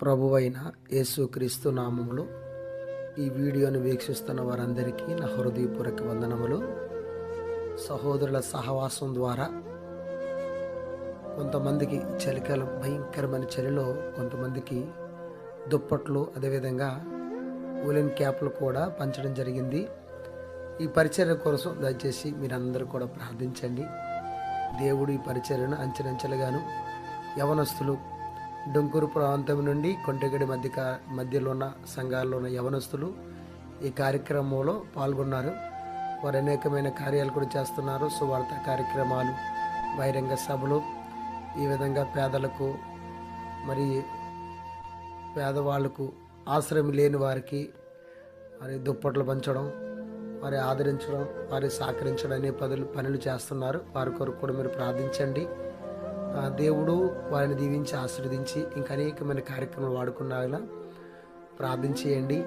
ప్రభువైన యేసుక్రీస్తు నామములో ఈ వీడియోను వీక్షిస్తున్న వారందరికీ నా హృదయపూర్వక వందనములు. సహోదరుల సహవాసం ద్వారా కొంతమందికి చలికాలం భయంకరమైన చలిలో కొంతమందికి దుప్పట్లు, అదేవిధంగా ఊలెన్ క్యాప్లు కూడా పంచడం జరిగింది. ఈ పరిచర్య కోసం దయచేసి మీరందరూ కూడా ప్రార్థించండి. దేవుడు ఈ పరిచర్యను అంచెలంచెలుగాను యవనస్తులు, డొంకూరు ప్రాంతం నుండి కొంటగడి మధ్యలో ఉన్న సంఘాల్లో ఉన్న యవనస్తులు ఈ కార్యక్రమంలో పాల్గొన్నారు. వారు అనేకమైన కార్యాలు కూడా చేస్తున్నారు. సువార్త కార్యక్రమాలు, బహిరంగ సభలు, ఈ విధంగా పేదలకు, మరి పేదవాళ్లకు, ఆశ్రయం లేని వారికి మరి దుప్పట్లు పంచడం, వారి ఆదరించడం, వారి సహకరించడం అనే పనులు చేస్తున్నారు. వారి కొరకు కూడా మీరు ప్రార్థించండి. దేవుడు వారిని దీవించి ఆశీర్వదించి ఇంకా అనేకమైన కార్యక్రమాలు వాడుకున్నాగా ప్రార్థించేయండి.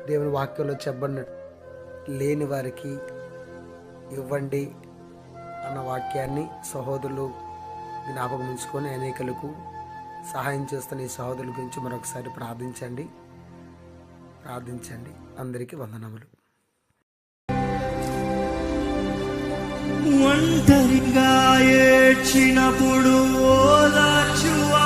దేవుని వాక్యంలో చెప్పబడినట్టు లేని వారికి ఇవ్వండి అన్న వాక్యాన్ని సహోదరులు జ్ఞాపకం ఉంచుకొని అనేకులకు సహాయం చేస్తున్న ఈ సహోదరుల గురించి మరొకసారి ప్రార్థించండి. అందరికీ వందనములు. ఒంటరిగా ఏడ్చినప్పుడు ఓదార్చువా